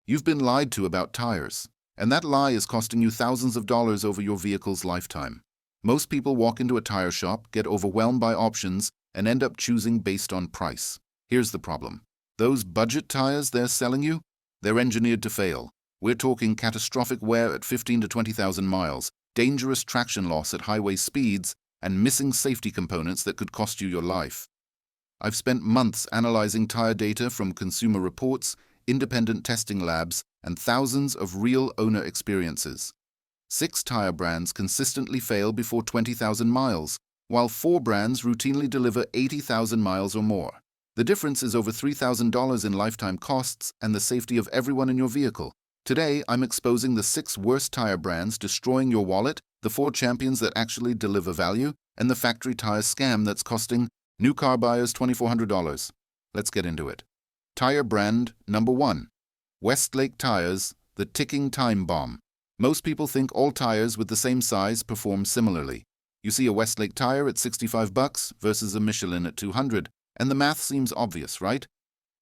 You've been lied to about tires, and that lie is costing you thousands of dollars over your vehicle's lifetime. Most people walk into a tire shop, get overwhelmed by options, and end up choosing based on price. Here's the problem. Those budget tires they're selling you, they're engineered to fail. We're talking catastrophic wear at 15 to 20,000 miles, dangerous traction loss at highway speeds, and missing safety components that could cost you your life. I've spent months analyzing tire data from consumer reports, independent testing labs, and thousands of real owner experiences. 6 tire brands consistently fail before 20,000 miles, while 4 brands routinely deliver 80,000 miles or more. The difference is over $3,000 in lifetime costs and the safety of everyone in your vehicle. Today, I'm exposing the 6 worst tire brands destroying your wallet, the 4 champions that actually deliver value, and the factory tire scam that's costing new car buyers $2,400. Let's get into it. Tire brand number 1. Westlake tires, the ticking time bomb. Most people think all tires with the same size perform similarly. You see a Westlake tire at $65 versus a Michelin at $200, and the math seems obvious, right?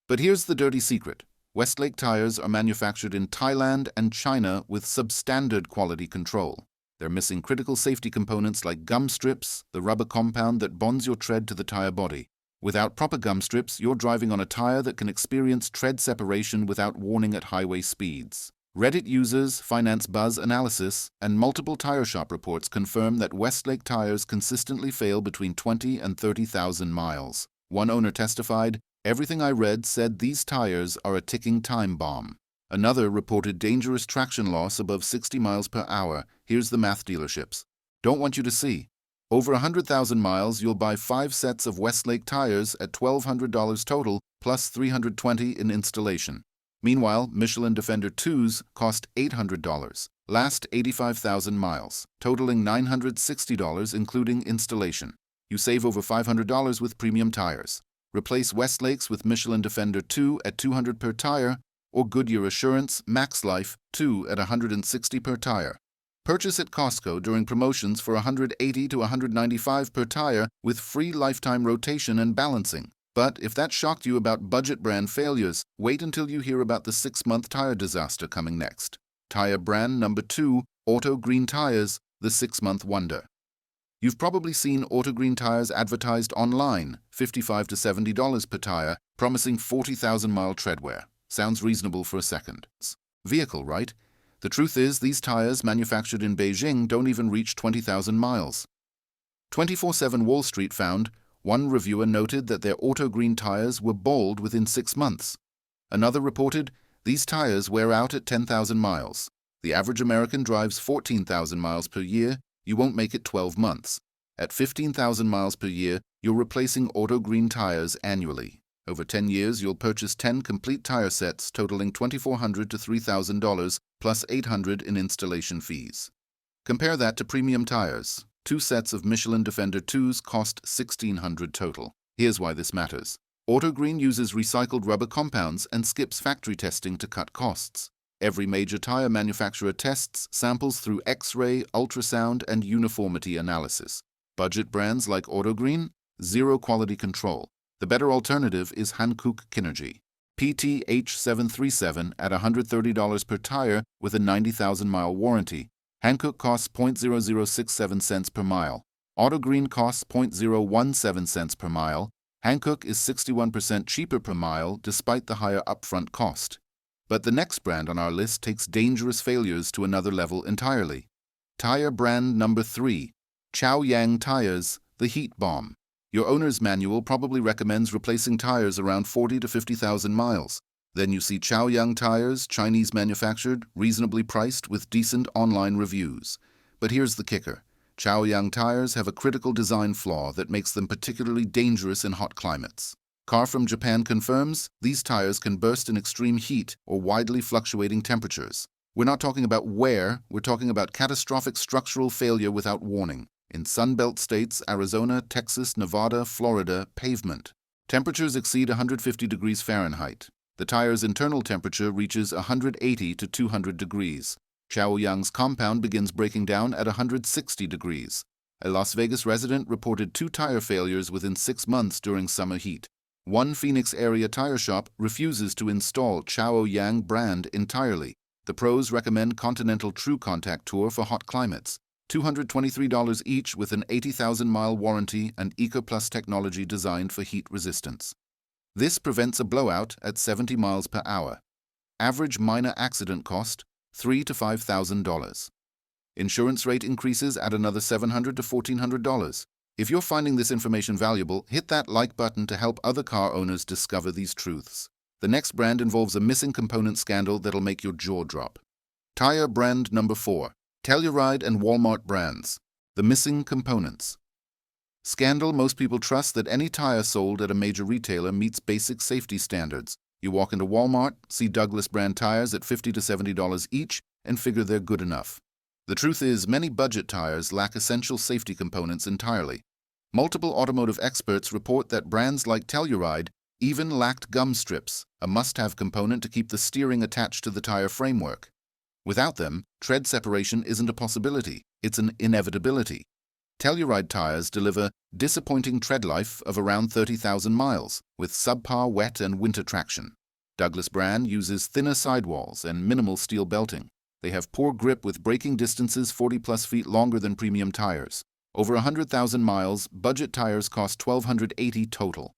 But here's the dirty secret. Westlake tires are manufactured in Thailand and China with substandard quality control. They're missing critical safety components like gum strips, the rubber compound that bonds your tread to the tire body. Without proper gum strips, you're driving on a tire that can experience tread separation without warning at highway speeds. Reddit users, finance buzz analysis, and multiple tire shop reports confirm that Westlake tires consistently fail between 20 and 30,000 miles. One owner testified, "Everything I read said these tires are a ticking time bomb." Another reported dangerous traction loss above 60 miles per hour. Here's the math dealerships. Don't want you to see. Over 100,000 miles, you'll buy 5 sets of Westlake tires at $1,200 total, plus $320 in installation. Meanwhile, Michelin Defender 2s cost $800, last 85,000 miles, totaling $960 including installation. You save over $500 with premium tires. Replace Westlakes with Michelin Defender 2 at $200 per tire, or Goodyear Assurance MaxLife 2 at $160 per tire. Purchase at Costco during promotions for $180 to $195 per tire with free lifetime rotation and balancing. But if that shocked you about budget brand failures, wait until you hear about the 6-month tire disaster coming next. Tire brand number 2, Autogreen tires, the 6-month wonder. You've probably seen Autogreen tires advertised online, $55 to $70 per tire, promising 40,000-mile tread wear. Sounds reasonable for a second. Vehicle, right? The truth is, these tires manufactured in Beijing don't even reach 20,000 miles. 24/7 Wall Street found one reviewer noted that their Autogreen tires were bald within 6 months. Another reported, these tires wear out at 10,000 miles. The average American drives 14,000 miles per year. You won't make it 12 months. At 15,000 miles per year, you're replacing Autogreen tires annually. Over 10 years, you'll purchase 10 complete tire sets totaling $2,400 to $3,000 plus $800 in installation fees. Compare that to premium tires. 2 sets of Michelin Defender 2s cost $1,600 total. Here's why this matters. Autogreen uses recycled rubber compounds and skips factory testing to cut costs. Every major tire manufacturer tests samples through X-ray, ultrasound, and uniformity analysis. Budget brands like Autogreen, zero quality control. The better alternative is Hankook Kinergy. PTH737 at $130 per tire with a 90,000-mile warranty. Hankook costs 0.0067 cents per mile. Autogreen costs 0.017 cents per mile. Hankook is 61% cheaper per mile despite the higher upfront cost. But the next brand on our list takes dangerous failures to another level entirely. Tire brand number 3, Chowyang tires, the heat bomb. Your owner's manual probably recommends replacing tires around 40 to 50,000 miles. Then you see Chaoyang tires, Chinese manufactured, reasonably priced with decent online reviews. But here's the kicker. Chaoyang tires have a critical design flaw that makes them particularly dangerous in hot climates. Car from Japan confirms these tires can burst in extreme heat or widely fluctuating temperatures. We're not talking about wear, we're talking about catastrophic structural failure without warning. In Sunbelt states, Arizona, Texas, Nevada, Florida, pavement. Temperatures exceed 150 degrees Fahrenheit. The tire's internal temperature reaches 180 to 200 degrees. Chaoyang's compound begins breaking down at 160 degrees. A Las Vegas resident reported 2 tire failures within 6 months during summer heat. One Phoenix area tire shop refuses to install Chaoyang brand entirely. The pros recommend Continental TrueContact Tour for hot climates, $223 each with an 80,000-mile warranty and EcoPlus technology designed for heat resistance. This prevents a blowout at 70 miles per hour. Average minor accident cost, $3,000 to $5,000. Insurance rate increases at another $700 to $1,400. If you're finding this information valuable, hit that like button to help other car owners discover these truths. The next brand involves a missing component scandal that'll make your jaw drop. Tire brand number 4. Telluride and Walmart brands. The missing components. Scandal: most people trust that any tire sold at a major retailer meets basic safety standards. You walk into Walmart, see Douglas brand tires at $50 to $70 each, and figure they're good enough. The truth is, many budget tires lack essential safety components entirely. Multiple automotive experts report that brands like Telluride even lacked gum strips, a must-have component to keep the steering attached to the tire framework. Without them, tread separation isn't a possibility, it's an inevitability. Telluride tires deliver disappointing tread life of around 30,000 miles, with subpar wet and winter traction. Douglas brand uses thinner sidewalls and minimal steel belting. They have poor grip with braking distances 40-plus feet longer than premium tires. Over 100,000 miles, budget tires cost $1,280 total.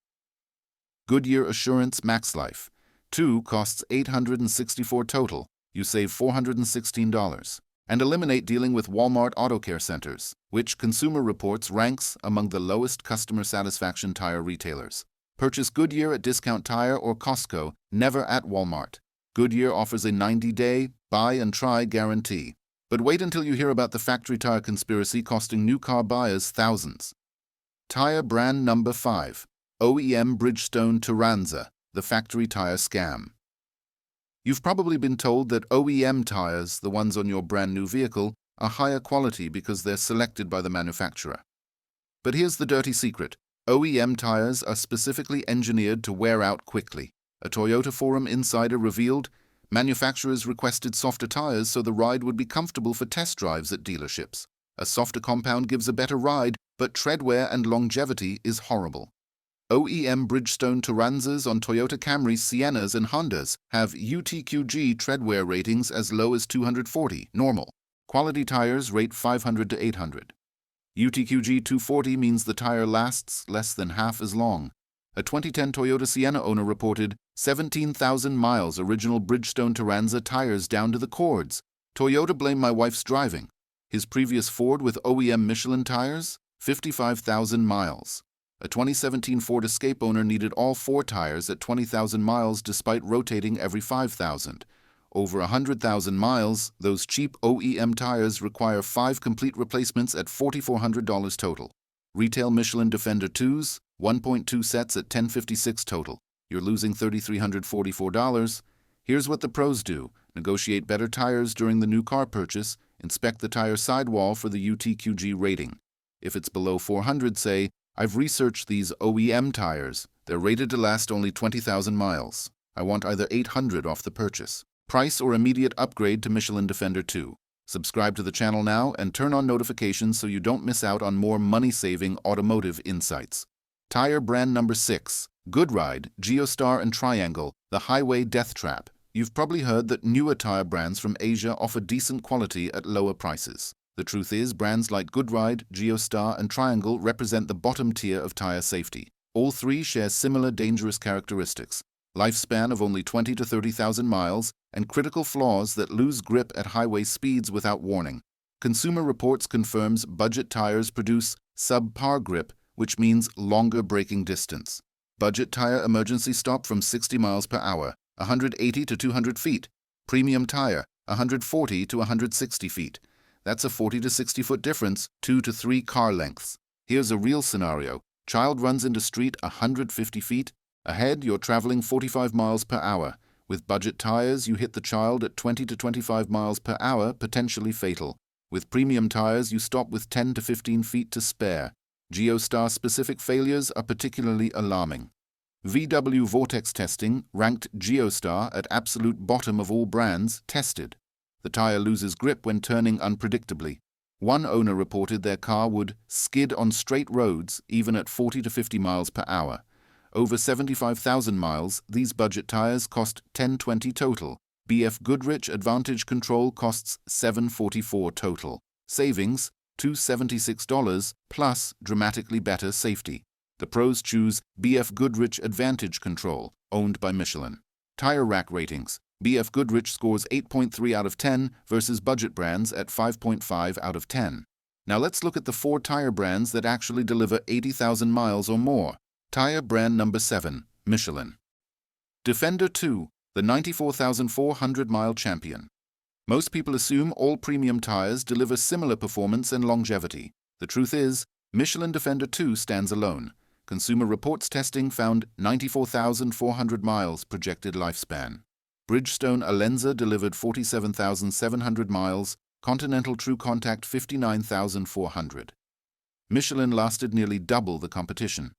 Goodyear Assurance MaxLife. 2 costs $864 total. You save $416. And eliminate dealing with Walmart Auto Care Centers, which Consumer Reports ranks among the lowest customer satisfaction tire retailers. Purchase Goodyear at Discount Tire or Costco, never at Walmart. Goodyear offers a 90-day buy-and-try guarantee. But wait until you hear about the factory tire conspiracy costing new car buyers thousands. Tire brand number 5. OEM Bridgestone Turanzas, the factory tire scam. You've probably been told that OEM tires, the ones on your brand new vehicle, are higher quality because they're selected by the manufacturer. But here's the dirty secret. OEM tires are specifically engineered to wear out quickly. A Toyota Forum insider revealed manufacturers requested softer tires so the ride would be comfortable for test drives at dealerships. A softer compound gives a better ride, but tread wear and longevity is horrible. OEM Bridgestone Turanzas on Toyota Camrys, Siennas, and Hondas have UTQG tread wear ratings as low as 240, normal. Quality tires rate 500 to 800. UTQG 240 means the tire lasts less than half as long. A 2010 Toyota Sienna owner reported 17,000 miles original Bridgestone Turanza tires down to the cords. Toyota blamed my wife's driving. His previous Ford with OEM Michelin tires, 55,000 miles. A 2017 Ford Escape owner needed all 4 tires at 20,000 miles despite rotating every 5,000. Over 100,000 miles, those cheap OEM tires require 5 complete replacements at $4,400 total. Retail Michelin Defender 2s, 1.2 sets at $1,056 total. You're losing $3,344. Here's what the pros do. Negotiate better tires during the new car purchase. Inspect the tire sidewall for the UTQG rating. If it's below 400, say, I've researched these OEM tires. They're rated to last only 20,000 miles. I want either 800 off the purchase. Price or immediate upgrade to Michelin Defender 2. Subscribe to the channel now and turn on notifications so you don't miss out on more money-saving automotive insights. Tire brand number 6. Goodride, Geostar, and Triangle, the highway death trap. You've probably heard that newer tire brands from Asia offer decent quality at lower prices. The truth is, brands like Goodride, Geostar, and Triangle represent the bottom tier of tire safety. All 3 share similar dangerous characteristics: lifespan of only 20 to 30,000 miles, and critical flaws that lose grip at highway speeds without warning. Consumer Reports confirms budget tires produce subpar grip, which means longer braking distance. Budget tire emergency stop from 60 miles per hour, 180 to 200 feet. Premium tire, 140 to 160 feet. That's a 40 to 60 foot difference, 2 to 3 car lengths. Here's a real scenario. Child runs into street 150 feet. Ahead, you're traveling 45 miles per hour. With budget tires, you hit the child at 20 to 25 miles per hour, potentially fatal. With premium tires, you stop with 10 to 15 feet to spare. Geostar-specific failures are particularly alarming. VW Vortex testing ranked Geostar at absolute bottom of all brands tested. The tire loses grip when turning unpredictably. One owner reported their car would skid on straight roads even at 40 to 50 miles per hour. Over 75,000 miles, these budget tires cost $10.20 total. BF Goodrich Advantage Control costs $7.44 total. Savings, $276 plus dramatically better safety. The pros choose BF Goodrich Advantage Control, owned by Michelin. Tire rack ratings. BF Goodrich scores 8.3 out of 10 versus budget brands at 5.5 out of 10. Now let's look at the 4 tire brands that actually deliver 80,000 miles or more. Tire brand number 7, Michelin. Defender 2, the 94,400-mile champion. Most people assume all premium tires deliver similar performance and longevity. The truth is, Michelin Defender 2 stands alone. Consumer Reports testing found 94,400 miles projected lifespan. Bridgestone Turanzas delivered 47,700 miles, Continental TrueContact 59,400. Michelin lasted nearly double the competition.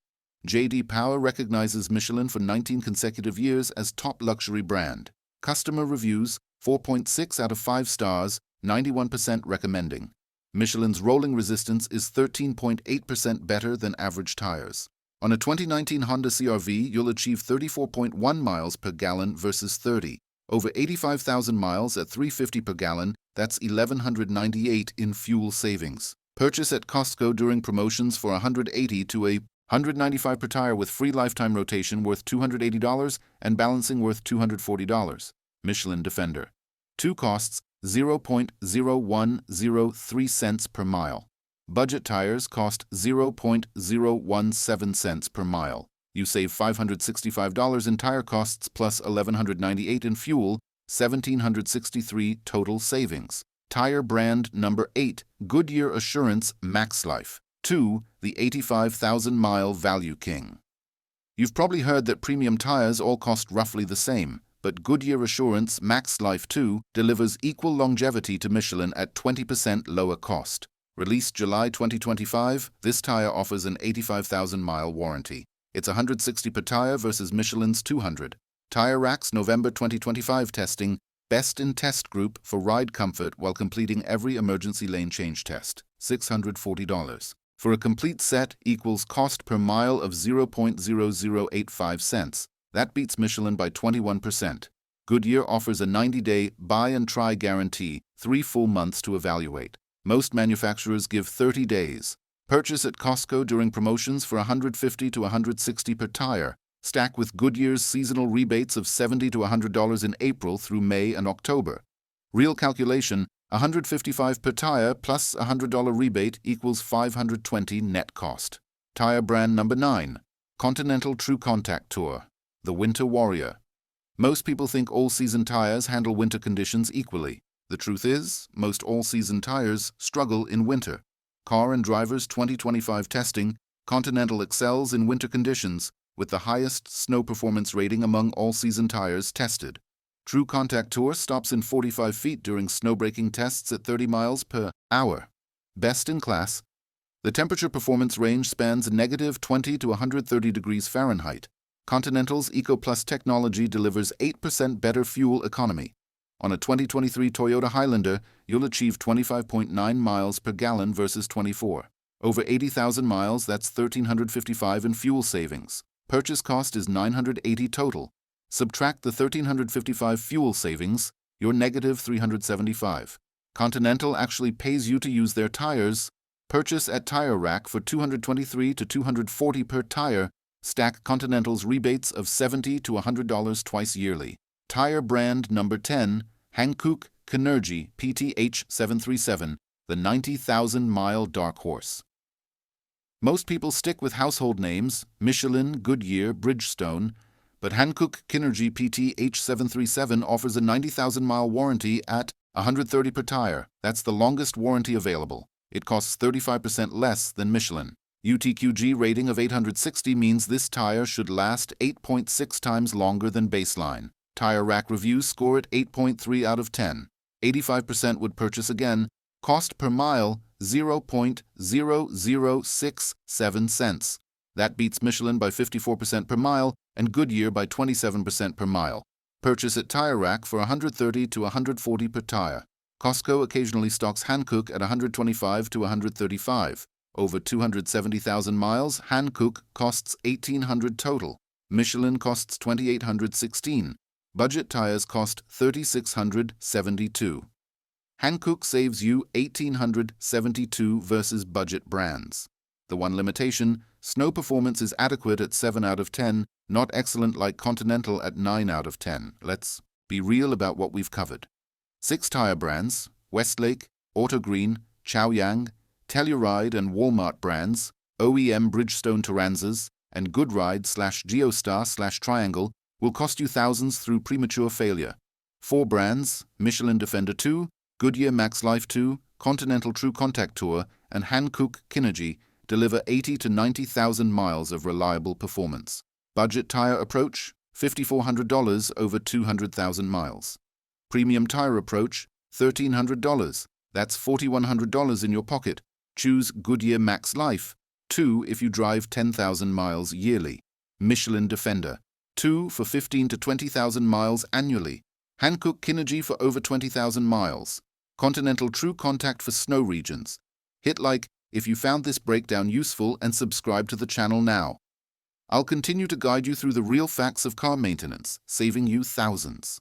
J.D. Power recognizes Michelin for 19 consecutive years as top luxury brand. Customer reviews, 4.6 out of 5 stars, 91% recommending. Michelin's rolling resistance is 13.8% better than average tires. On a 2019 Honda CR-V, you'll achieve 34.1 miles per gallon versus 30. Over 85,000 miles at 350 per gallon, that's 1,198 in fuel savings. Purchase at Costco during promotions for $180 to a $195 per tire with free lifetime rotation worth $280 and balancing worth $240. Michelin Defender. 2 costs 0.0103 cents per mile. Budget tires cost 0.017 cents per mile. You save $565 in tire costs plus $1,198 in fuel, $1,763 total savings. Tire brand number 8, Goodyear Assurance MaxLife. 2, the 85,000-mile value king. You've probably heard that premium tires all cost roughly the same, but Goodyear Assurance MaxLife 2 delivers equal longevity to Michelin at 20% lower cost. Released July 2025, this tire offers an 85,000-mile warranty. It's $160 per tire versus Michelin's $200. Tire Rack's November 2025 testing, best in test group for ride comfort while completing every emergency lane change test, $640. For a complete set equals cost per mile of 0.0085 cents. That beats Michelin by 21%. Goodyear offers a 90-day buy and try guarantee, 3 full months to evaluate. Most manufacturers give 30 days. Purchase at Costco during promotions for $150 to $160 per tire. Stack with Goodyear's seasonal rebates of $70 to $100 in April through May and October. Real calculation, $155 per tire plus a $100 rebate equals $520 net cost. Tire brand number 9, Continental TrueContact Tour, the Winter Warrior. Most people think all-season tires handle winter conditions equally. The truth is, most all-season tires struggle in winter. Car and Driver's 2025 testing, Continental excels in winter conditions with the highest snow performance rating among all-season tires tested. TrueContact Tour stops in 45 feet during snowbreaking tests at 30 miles per hour. Best in class. The temperature performance range spans -20 to 130 degrees Fahrenheit. Continental's EcoPlus technology delivers 8% better fuel economy. On a 2023 Toyota Highlander, you'll achieve 25.9 miles per gallon versus 24. Over 80,000 miles, that's $1,355 in fuel savings. Purchase cost is $980 total. Subtract the $1,355 fuel savings, you're -$375. Continental actually pays you to use their tires. Purchase at Tire Rack for $223 to $240 per tire. Stack Continental's rebates of $70 to $100 twice yearly. Tire brand number 10, Hankook Kinergy PTH 737, the 90,000-mile dark horse. Most people stick with household names, Michelin, Goodyear, Bridgestone, but Hankook Kinergy PTH 737 offers a 90,000-mile warranty at $130 per tire. That's the longest warranty available. It costs 35% less than Michelin. UTQG rating of 860 means this tire should last 8.6 times longer than baseline. Tire Rack reviews score it 8.3 out of 10. 85% would purchase again. Cost per mile, 0.0067 cents. That beats Michelin by 54% per mile and Goodyear by 27% per mile. Purchase at Tire Rack for $130 to $140 per tire. Costco occasionally stocks Hankook at $125 to $135. Over 270,000 miles, Hankook costs $1,800 total. Michelin costs $2,816. Budget tires cost $3,672. Hankook saves you $1,872 versus budget brands. The one limitation, snow performance is adequate at 7 out of 10, not excellent like Continental at 9 out of 10. Let's be real about what we've covered. 6 tire brands: Westlake, Autogreen, Chowyang, Telluride and Walmart brands, OEM Bridgestone Turanzas, and Goodride/Geostar/Triangle will cost you thousands through premature failure. 4 brands: Michelin Defender 2, Goodyear MaxLife 2, Continental TrueContact Tour, and Hankook Kinergy deliver 80 to 90,000 miles of reliable performance. Budget tire approach, $5,400 over 200,000 miles. Premium tire approach, $1,300. That's $4,100 in your pocket. Choose Goodyear MaxLife 2 if you drive 10,000 miles yearly. Michelin Defender 2 for 15 to 20,000 miles annually. Hankook Kinergy for over 20,000 miles. Continental TrueContact for snow regions. Hit like if you found this breakdown useful and subscribe to the channel now. I'll continue to guide you through the real facts of car maintenance, saving you thousands.